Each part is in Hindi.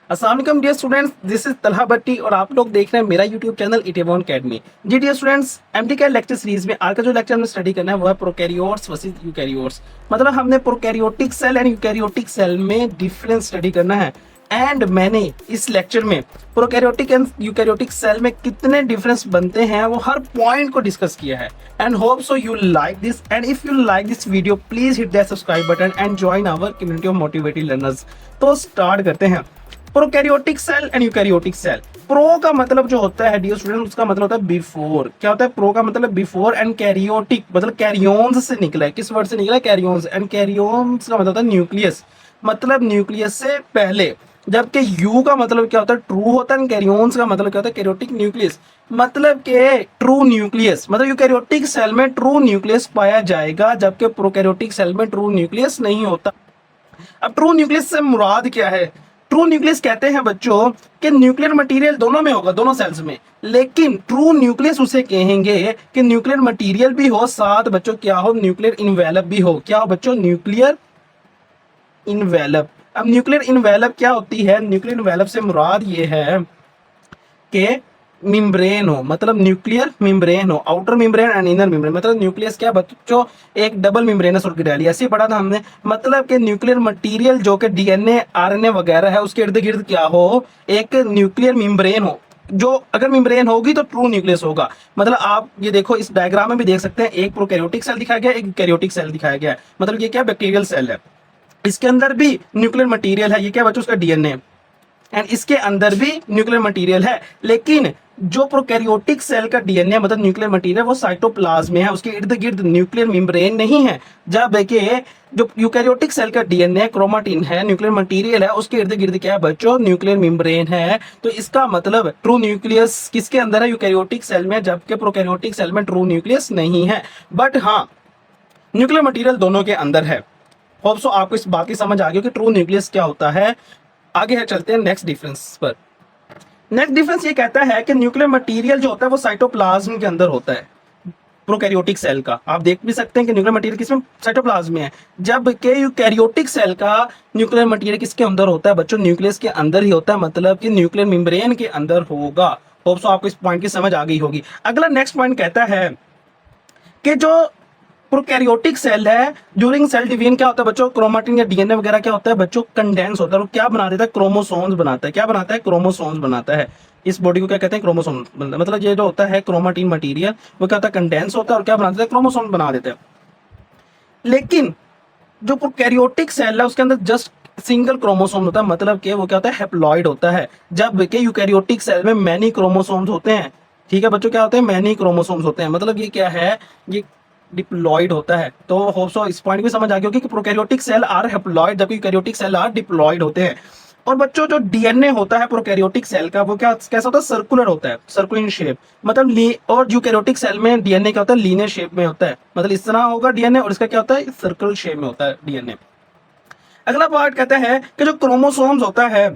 अस्सलाम वालेकुम dear students, this is Talha Bhatti और आप लोग देख रहे हैं मेरा यूट्यूब चैनल इटेवॉन अकेडमी। जी डियर स्टूडेंट्स, एमटी के लेक्चर सीरीज में आज का जो लेक्चर हमें स्टडी करना है वो है प्रोकैरियोट्स वर्सेस यूकैरियोट्स। मतलब हमने prokaryotic cell and eukaryotic cell में डिफरेंस स्टडी करना है। एंड मैंने इस लेक्चर में प्रोकैरियोटिक एंड यूकैरियोटिक सेल में कितने डिफरेंस बनते हैं वो हर पॉइंट को डिस्कस किया है। And hope so you like this, and if you like this video please hit that subscribe button and join our community of motivated learners. तो स्टार्ट करते हैं। Prokaryotic cell and eukaryotic cell. Pro का मतलब जो होता है डियर स्टूडेंट, उसका मतलब होता है बिफोर। क्या होता है प्रो का मतलब? बिफोर। एंड कैरियोटिक मतलब कैरियोन्स से निकला है। किस वर्ड से निकला है? कैरियोन्स। एंड कैरियोन्स का मतलब होता है न्यूक्लियस, मतलब न्यूक्लियस से पहले। जबकि यू का मतलब क्या होता है? ट्रू होता है। कैरियोन्स का मतलब क्या होता है? कैरियोटिक न्यूक्लियस, मतलब के ट्रू न्यूक्लियस। मतलब यूकैरियोटिक सेल में ट्रू न्यूक्लियस पाया जाएगा, जबकि प्रोकैरियोटिक सेल में ट्रू न्यूक्लियस नहीं होता। अब ट्रू न्यूक्लियस से मुराद क्या है? ट्रू न्यूक्लियस कहते हैं बच्चों कि न्यूक्लियर मटेरियल दोनों में होगा, दोनों सेल्स में। लेकिन ट्रू न्यूक्लियस उसे कहेंगे कि न्यूक्लियर मटेरियल भी हो, साथ बच्चों क्या हो? न्यूक्लियर इन्वेलप भी हो। क्या हो बच्चों? Nuclear envelope. अब न्यूक्लियर इन्वेलप क्या होती है? न्यूक्लियर इन्वेलप से मुराद ये है कि मिम्ब्रेन हो, मतलब न्यूक्लियर मिम्ब्रेन हो, outer membrane and inner membrane. मतलब न्यूक्लियस क्या बच्चों? एक डबल मिम्ब्रेनस ऑर्बिटल, ऐसे ही पढ़ा था हमने। मतलब कि न्यूक्लियर मटेरियल जो कि डीएनए आरएनए वगैरह है उसके इर्द गिर्द क्या हो? एक न्यूक्लियर मिम्ब्रेन हो। जो अगर मिम्ब्रेन होगी तो ट्रू न्यूक्लियस होगा। मतलब आप ये देखो, इस डायग्राम में भी देख सकते हैं, एक प्रोकैरियोटिक सेल दिखाया गया है, एक यूकैरियोटिक सेल दिखाया गया है। मतलब ये क्या? बैक्टीरियल सेल है। इसके अंदर भी न्यूक्लियर मटेरियल है। ये क्या बच्चों? उसका डीएनए। एंड इसके अंदर भी न्यूक्लियर मटेरियल है। लेकिन जो प्रोकैरियोटिक सेल का डीएनए मतलब न्यूक्लियर मटेरियल वो साइटोप्लाज्म में है, उसके इर्द गिर्द न्यूक्लियर मेम्ब्रेन नहीं है। जबकि जो यूकैरियोटिक सेल का डीएनए क्रोमाटिन है, न्यूक्लियर मटेरियल है, उसके इर्द गिर्द क्या है बच्चों? न्यूक्लियर मेम्ब्रेन है। तो इसका मतलब ट्रू न्यूक्लियस किसके अंदर है? यूकैरियोटिक सेल में, जबकि प्रोकैरियोटिक सेल में ट्रू न्यूक्लियस नहीं है। बट हाँ, न्यूक्लियर मटेरियल दोनों के अंदर है। होप सो आपको इस बात की समझ आ गई कि ट्रू न्यूक्लियस क्या होता है। आगे है, चलते हैं नेक्स्ट डिफरेंस पर। नेक्स्ट डिफरेंस ये कहता है कि न्यूक्लियर मटेरियल जो होता है वो साइटोप्लाज्म के अंदर होता है। प्रोकैरियोटिक सेल का आप देख भी सकते हैं कि न्यूक्लियर मटेरियल किसमें? साइटोप्लाज्म में है। जबकि यूकैरियोटिक सेल का न्यूक्लियर मटेरियल किसके अंदर होता है बच्चों? न्यूक्लियस के अंदर ही होता है, मतलब कि न्यूक्लियर मेम्ब्रेन के अंदर होगा। होप सो आपको इस पॉइंट की समझ आ गई होगी। अगला नेक्स्ट पॉइंट कहता है कि जो प्रोकैरियोटिक सेल है, ड्यूरिंग सेल डिवीजन क्या होता है बच्चों? क्रोमाटिन या डीएनए वगैरह क्या होता है बच्चों? कंडेंस होता है। और क्या बना देता है? क्रोमोसोम्स बनाता है। क्या बनाता है? क्रोमोसोम्स बनाता है। इस बॉडी को क्या कहते हैं? क्रोमोसोम। मतलब ये जो होता है क्रोमाटिन मटेरियल वो क्या होता है? कंडेंस होता है और क्या बना देता है? क्रोमोसोम बना देता है। लेकिन जो प्रोकैरियोटिक सेल है उसके अंदर जस्ट सिंगल क्रोमोसोम होता है, मतलब कि वो क्या होता है? हैप्लॉइड होता है। जबकि यूकैरियोटिक सेल में मैनी क्रोमोसोम्स होते हैं। ठीक है बच्चों, क्या होते हैं? मैनी क्रोमोसोम्स होते हैं। मतलब ये क्या है? ये डिप्लॉइड होता है। तो होप सो इस पॉइंट भी समझ आ गया होगी कि प्रोकैरियोटिक सेल आर हैप्लॉइड जबकि यूकैरियोटिक सेल आर डिप्लॉइड होते हैं। और बच्चों जो डीएनए होता है प्रोकैरियोटिक सेल का वो क्या कैसा होता है? सर्कुलर होता है, सर्कुलर इन शेप। मतलब और यूकैरियोटिक सेल में डीएनए क्या होता है? लीनियर शेप में होता है। मतलब इस तरह होगा डीएनए और इसका क्या होता है? सर्कल शेप में होता है डीएनए। अगला पार्ट कहता है कि जो क्रोमोसोम्स होता है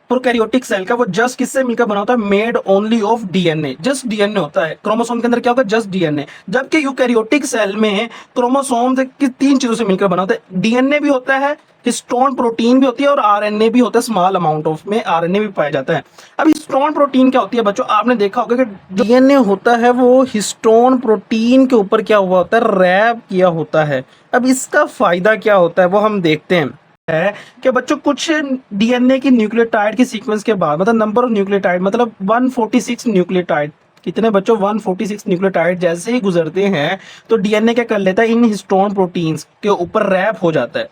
प्रोकैरियोटिक सेल का वो जस्ट किससे मिलकर बना होता है? Made only of DNA. Just DNA होता है क्रोमोसोम के अंदर, क्या होता है? Just DNA. जबकि यूकैरियोटिक सेल में क्रोमोसोम किस तीन चीजों से मिलकर बना होता है? डीएनए भी होता है, हिस्टोन प्रोटीन भी होती है और आरएनए भी होता है। स्मॉल अमाउंट ऑफ में आरएनए भी पाया जाता है। अब हिस्टोन प्रोटीन क्या होती है बच्चों? आपने देखा होगा कि डीएनए होता है वो हिस्टोन प्रोटीन के ऊपर क्या हुआ होता है? रैप किया होता है। अब इसका फायदा क्या होता है वो हम देखते हैं। है कि बच्चों कुछ डीएनए की न्यूक्लियोटाइड की सीक्वेंस के बाद, मतलब नंबर ऑफ न्यूक्लियोटाइड, मतलब 146 न्यूक्लियोटाइड। कितने बच्चों? 146 न्यूक्लियोटाइड जैसे ही गुजरते हैं तो डीएनए क्या कर लेता है? इन हिस्टोन प्रोटीन्स के ऊपर रैप हो जाता है।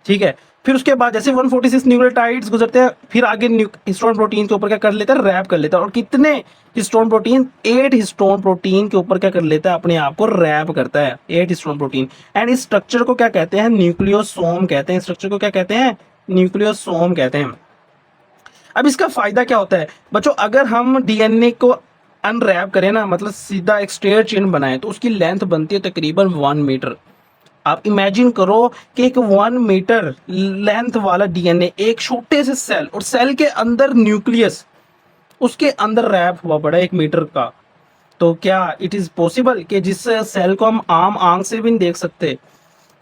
ठीक है। फिर उसके बाद जैसे 146 न्यूक्लियोटाइड्स गुजरते हैं फिर आगे हिस्टोन प्रोटीन के ऊपर क्या कर लेता है? रैप कर लेता है। और कितने हिस्टोन प्रोटीन? 8 हिस्टोन प्रोटीन के ऊपर क्या कर लेता है? अपने आप को रैप करता है, 8 हिस्टोन प्रोटीन। एंड इस स्ट्रक्चर को क्या कहते हैं? न्यूक्लियोसोम कहते हैं। स्ट्रक्चर को क्या कहते हैं? न्यूक्लियोसोम कहते हैं। अब इसका फायदा क्या होता है बच्चों? अगर हम डीएनए को अनरैप करें ना, मतलब सीधा एक स्ट्रेट चेन बनाए, तो उसकी लेंथ बनती है तकरीबन 1 मीटर। आप इमेजिन करो कि एक 1 मीटर लेंथ वाला डीएनए एक छोटे से सेल, और सेल के अंदर न्यूक्लियस उसके अंदर रैप हुआ पड़ा 1 मीटर का। तो क्या इट इज पॉसिबल कि जिस सेल को हम आम आंख से भी नहीं देख सकते,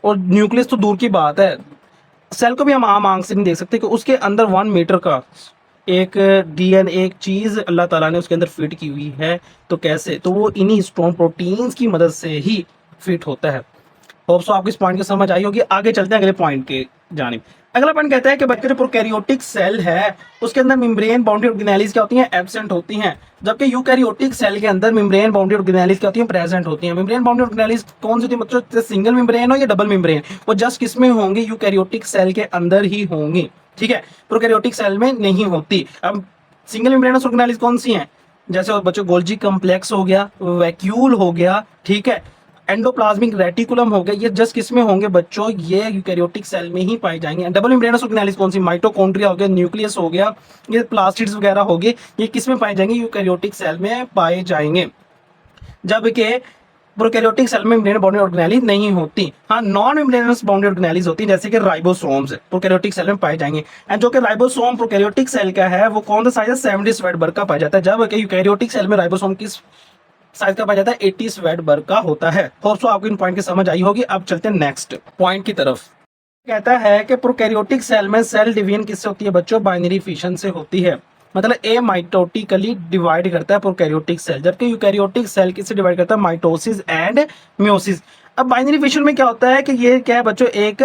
और न्यूक्लियस तो दूर की बात है, सेल को भी हम आम आंख से नहीं देख सकते कि उसके अंदर 1 मीटर का एक डीएनए एक चीज अल्लाह ताला ने उसके अंदर फिट की हुई है। तो कैसे, तो वो इन्हीं स्ट्रॉन्ग प्रोटीन्स की मदद से ही फिट होता है। होप सो आपको इस पॉइंट की समझ आई होगी। आगे चलते हैं अगले पॉइंट के जानिब। अगला पॉइंट कहता है कि बच्चे जो प्रोकैरियोटिक सेल है उसके अंदर मेम्ब्रेन बाउंड्री ऑर्गेनेलिज क्या होती हैं, एब्सेंट होती हैं, जबकि यूकैरियोटिक सेल के अंदर मेम्ब्रेन बाउंड्री ऑर्गेनेलिज क्या होती हैं, प्रेजेंट होती हैं। मेम्ब्रेन बाउंड्री ऑर्गेनेलिज कौन सी होती है बच्चों, सिंगल मेम्ब्रेन हो या डबल मेम्ब्रेन, वो जस्ट किसमें होंगी, यूकैरियोटिक सेल के अंदर ही होंगी। ठीक है, प्रोकैरियोटिक सेल में नहीं होती। अब सिंगल मेम्ब्रेनस ऑर्गेनेलिज कौन सी हैं, जैसे बच्चों गोल्जी कम्प्लेक्स हो गया, वैक्यूल हो गया, ठीक है, एंडोप्लाज्मिक रेटिकुलम हो गया, ये जस्ट किसमें होंगे बच्चों, ये यूकैरियोटिक सेल में ही पाए जाएंगे। डबल मेम्ब्रेनस ऑर्गेनेलिज कौन सी, माइटोकॉन्ड्रिया हो गया, न्यूक्लियस हो गया, ये प्लास्टिड्स वगैरह हो गए, ये किसमें पाए जाएंगे, यूकैरियोटिक सेल में पाए जाएंगे। जबकि प्रोकैरियोटिक सेल में मेम्ब्रेन बाउंड्री ऑर्गेनेलिज नहीं होती। हाँ, नॉन मेम्ब्रेनस बाउंड्री ऑर्गेनेलिज होती है, जैसे कि राइबोसोम्स प्रोकैरियोटिक सेल में पाए जाएंगे। एंड जो कि राइबोसोम प्रोकैरियोटिक सेल का है वो कौन सा साइज है, 70 स्क्वायर बर का पाया जाता है, जबकि यूकैरियोटिक सेल में राइबोसोम किस साइज का पाया जाता है, 80 स्क्वायर बर का होता है। होप सो आपको इन पॉइंट की समझ आई होगी। अब चलते हैं नेक्स्ट पॉइंट की तरफ। कहता है कि प्रोकैरियोटिक सेल में सेल डिवीजन किससे होती है बच्चों, बाइनरी फिशन से होती है। मतलब ए माइटोटिकली डिवाइड करता है प्रोकैरियोटिक सेल, जबकि यूकैरियोटिक सेल किससे डिवाइड करता है, माइटोसिस एंड म्योसिस। अब बाइनरी फिशन में क्या होता है कि ये क्या है बच्चों, एक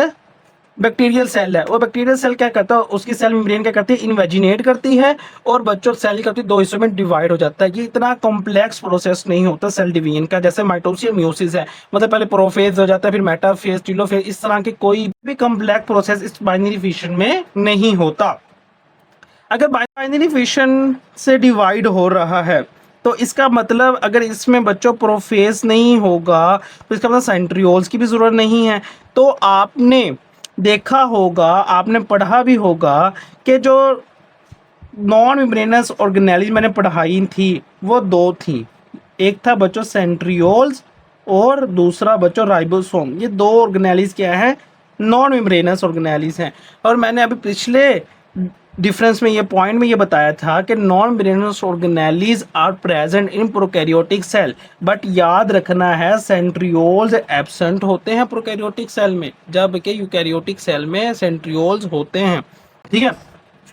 बैक्टीरियल सेल है। वो बैक्टीरियल सेल क्या करता है, उसकी सेल मेम्ब्रेन क्या करती है, इन्वेजिनेट करती है और बच्चों सेल करती है दो हिस्सों में डिवाइड हो जाता है। ये इतना कॉम्प्लेक्स प्रोसेस नहीं होता सेल डिवीजन का, जैसे माइटोसिस और म्योसिस है, मतलब पहले प्रोफेज हो जाता है फिर मेटाफेज टेलोफेज, इस तरह के कोई भी कॉम्प्लेक्स प्रोसेस इस बाइनरी फिशन में नहीं होता। अगर बाइनरी फिशन से डिवाइड हो रहा है तो इसका मतलब अगर इसमें बच्चों प्रोफेज नहीं होगा तो इसका मतलब सेंट्रियोल्स की भी जरूरत नहीं है। तो आपने देखा होगा, आपने पढ़ा भी होगा कि जो नॉन मेम्ब्रेनस ऑर्गेनेलिज मैंने पढ़ाई थी वो दो थी, एक था बच्चों सेंट्रियोल्स और दूसरा बच्चों राइबोसोम। ये दो ऑर्गेनेलिज क्या है, नॉन मेम्ब्रेनस ऑर्गेनेलिज हैं। और मैंने अभी पिछले डिफरेंस में ये पॉइंट में ये बताया था कि non membranous organelles are present in prokaryotic cell, but याद रखना है सेंट्रियोल्स एब्सेंट होते हैं प्रोकैरियोटिक सेल में, जबकि यूकैरियोटिक सेल में सेंट्रियोल्स होते हैं। ठीक है,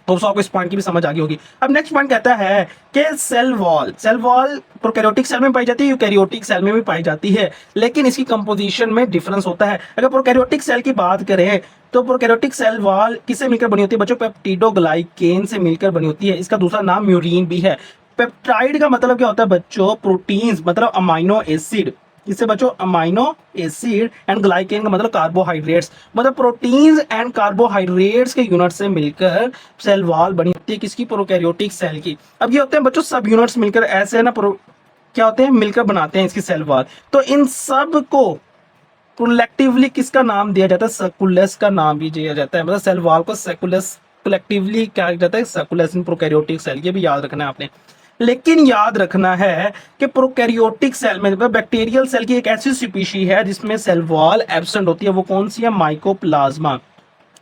तो आपको इस पॉइंट की भी समझ आ गई होगी। अब नेक्स्ट पॉइंट कहता है कि सेल वॉल प्रोकैरियोटिक सेल में पाई जाती है, यूकैरियोटिक सेल में भी पाई जाती है, लेकिन इसकी कंपोजिशन में डिफरेंस होता है। अगर प्रोकैरियोटिक सेल की बात करें तो प्रोकैरियोटिक सेल वॉल किससे मिलकर बनी होती है बच्चों, पेप्टिडोग्लाइकेन से मिलकर बनी होती है। इसका दूसरा नाम म्यूरिन भी है। पेप्टाइड का मतलब क्या होता है बच्चों, प्रोटीन्स मतलब अमाइनो एसिड, इससे बच्चों अमाइनो एसिड, एंड ग्लाइकेन का मतलब कार्बोहाइड्रेट्स, मतलब प्रोटीन्स एंड कार्बोहाइड्रेट्स के यूनिट से मिलकर सेल वॉल बनी होती है किसकी, प्रोकैरियोटिक सेल की। अब ये होते हैं बच्चों सब यूनिट्स मिलकर ऐसे है ना, क्या होते हैं, मिलकर बनाते हैं इसकी सेल वॉल। तो इन सब को कलेक्टिवली किसका नाम दिया जाता है, सर्कुलस का नाम भी दिया जाता है। मतलब सेल वॉल को सर्कुलस कलेक्टिवली क्या जाता है, सर्कुलस इन प्रोकैरियोटिक सेल, ये भी याद रखना है आपने। लेकिन याद रखना है कि प्रोकैरियोटिक सेल में बैक्टीरियल सेल की एक ऐसी स्पीशी है जिसमें सेल वॉल एब्सेंट होती है, वो कौन सी है, माइकोप्लाज्मा।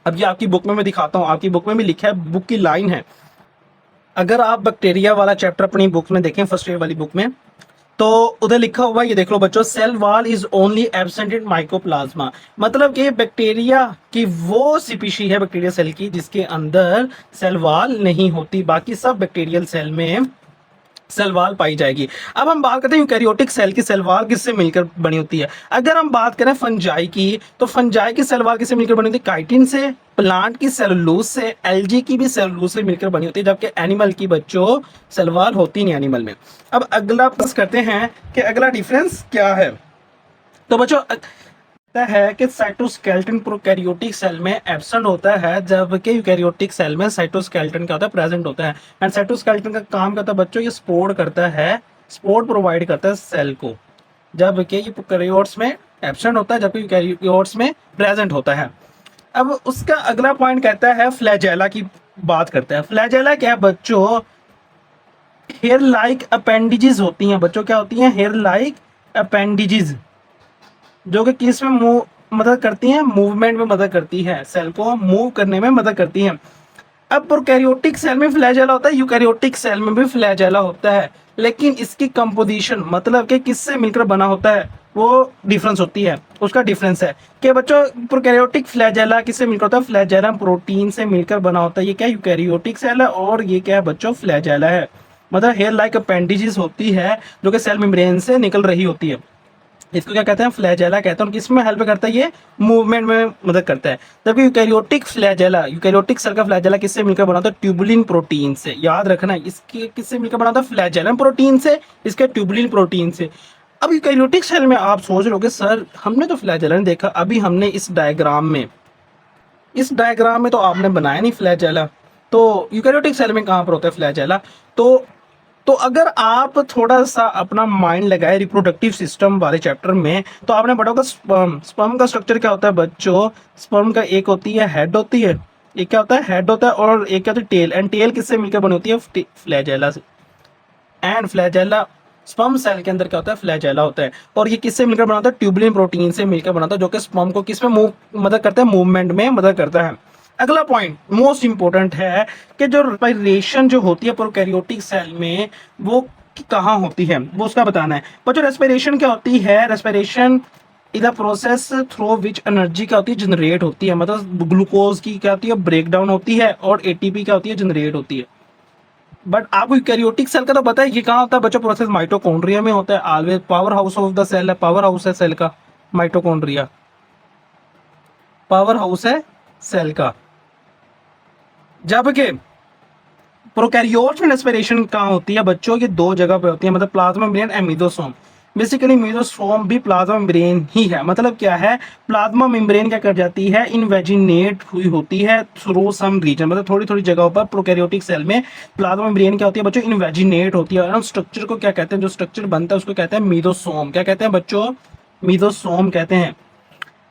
अब ये आपकी बुक में मैं दिखाता हूं, आपकी बुक में भी लिखा है, बुक की लाइन है। अगर आप बैक्टीरिया वाला चैप्टर अपनी बुक में देखें, फर्स्ट ईयर वाली बुक में, तो उधर लिखा हुआ ये देख लो बच्चों, cell wall is only absent in mycoplasma. मतलब कि बैक्टीरिया की वो स्पीशी है बैक्टीरिया सेल की जिसके अंदर सेल वॉल नहीं होती, बाकी सब बैक्टीरियल सेल में सेल वॉल पाई जाएगी। अब हम बात करते हैं यूकैरियोटिक सेल की सेल वॉल किससे मिलकर बनी होती है। अगर हम बात करें फंजाई की, तो फंजाई की सेल वॉल किससे मिलकर बनी होती है, काइटिन से, प्लांट की सेलुलोज से, एल्गी की भी सेलुलोज से मिलकर बनी होती है, जबकि एनिमल की बच्चों सेल वॉल होती नहीं एनिमल में। अब अगला प्रश्न करते हैं कि अगला डिफरेंस क्या है। तो बच्चों है कि साइटोस्केलेटन प्रोकैरियोटिक सेल में एब्सेंट होता है, जबकि यूकैरियोटिक सेल में साइटोस्केलेटन क्या होता है, प्रेजेंट होता है। एंड साइटोस्केलेटन का काम क्या होता है बच्चों, ये सपोर्ट करता है, सपोर्ट प्रोवाइड करता है सेल को, जबकि ये प्रोकैरियोट्स में एब्सेंट होता है, जबकि यूकैरियोट्स में प्रेजेंट होता है। अब उसका अगला पॉइंट कहता है फ्लैजेला की बात करता है। फ्लैजेला क्या है बच्चों, हेयर लाइक अपेंडिजेस होती हैं बच्चों, क्या होती हैं, हेयर लाइक अपेंडिजेस, जो कि किस में मदद करती हैं, मूवमेंट में मदद करती है, सेल को मूव करने में मदद करती हैं। अब प्रोकैरियोटिक सेल में फ्लैजेला होता है, यूकैरियोटिक सेल में भी फ्लैजेला होता है, लेकिन इसकी कंपोजिशन मतलब कि किससे मिलकर बना होता है वो डिफरेंस होती है। उसका डिफरेंस है कि बच्चों प्रोकैरियोटिक फ्लैजेला किससे मिलकर होता है, फ्लैजेलम प्रोटीन से मिलकर बना होता है। ये क्या यूकैरियोटिक सेल है और ये क्या है बच्चों, फ्लैजेला है। मतलब हेयर लाइक अपेंडिजेस होती है जो कि सेल मेम्ब्रेन से निकल रही होती है। इसको क्या कहते हैं, फ्लैजेला कहते हैं। और किसमें हेल्प करता है, ये मूवमेंट में मदद करता है। जबकि यूकैरियोटिक फ्लैजेला, यूकैरियोटिक सेल का फ्लैजेला किससे मिलकर बना होता है, ट्यूबुलिन प्रोटीन से। याद रखना है, इसके किससे मिलकर बना होता है, फ्लैजेलम प्रोटीन से, इसके ट्यूबुलिन प्रोटीन से। अब यूकैरियोटिक सेल में आप सोच रहे हो सर हमने तो फ्लैजेला नहीं देखा, अभी हमने इस डायग्राम में तो आपने बनाया नहीं फ्लैजेला, तो यूकैरियोटिक सेल में कहाँ पर होता है फ्लैजेला। तो तो अगर आप थोड़ा सा अपना माइंड लगाए रिप्रोडक्टिव सिस्टम वाले चैप्टर में, तो आपने पढ़ा होगा स्पर्म। स्पर्म का स्ट्रक्चर क्या होता है बच्चों, स्पर्म का एक होती है हेड होती है, एक क्या होता है हेड होता है, और एक क्या होती है टेल। एंड टेल किससे मिलकर बनी होती है, फ्लैजेला से। एंड फ्लैजेला, स्पर्म सेल के अंदर क्या होता है, फ्लैजेला होता है। और ये किससे मिलकर बना होता है, ट्यूबुलिन प्रोटीन से मिलकर बना होता है, जो कि स्पर्म को किस में मूव मदद करता है, मूवमेंट में मदद करता है। अगला पॉइंट मोस्ट इंपॉर्टेंट है कि जो रेस्पिरेशन जो होती है प्रोकैरियोटिक सेल में, वो कहाँ होती है, वो उसका बताना है बच्चों। रेस्पिरेशन क्या होती है, respiration is a process through which energy क्या होती है, जनरेट होती है। मतलब ग्लूकोज की क्या होती है, ब्रेक डाउन होती है, और एटीपी क्या होती है, जनरेट होती है। बट आपको यूकैरियोटिक सेल का तो पता है कि कहाँ होता है बच्चों, प्रोसेस माइटोकॉन्ड्रिया में होता है। Always power house of the cell है, पावर हाउस है सेल का माइटोकॉन्ड्रिया, पावर हाउस है सेल का। जबकि प्रोकैरियोट्स में रेस्पिरेशन कहाँ होती है बच्चों, ये दो जगह पे होती है। मतलब plasma membrane and mesosome. Basically mesosome भी प्लाज्मा मेम्ब्रेन ही है। मतलब क्या है, प्लाज्मा मेम्ब्रेन क्या कर जाती है, इनवेजिनेट हुई होती है थ्रू सम रीजन। मतलब थोड़ी थोड़ी जगहों पर प्रोकैरियोटिक सेल में प्लाज्मा मेम्ब्रेन क्या होती है बच्चों, इनवेजिनेट होती है। और स्ट्रक्चर को क्या कहते हैं, जो स्ट्रक्चर बनता है उसको कहते हैं मीजोसोम। क्या कहते हैं बच्चों, मीजोसोम कहते हैं।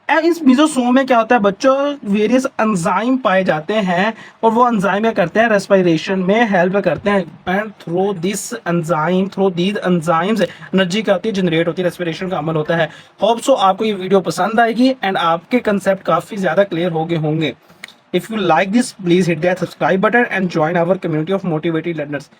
एंड इस मीजोसोम में क्या होता है बच्चों, वेरियस एंजाइम पाए जाते हैं, और वो एंजाइम क्या करते हैं, रेस्पिरेशन में हेल्प करते हैं। And through these enzymes energy क्या होती है, जनरेट होती है, रेस्पिरेशन का अमल होता है। होप सो आपको ये वीडियो पसंद आएगी एंड आपके कंसेप्ट काफी ज्यादा क्लियर हो गए होंगे। If you like this please hit that subscribe button and join our community of motivated learners.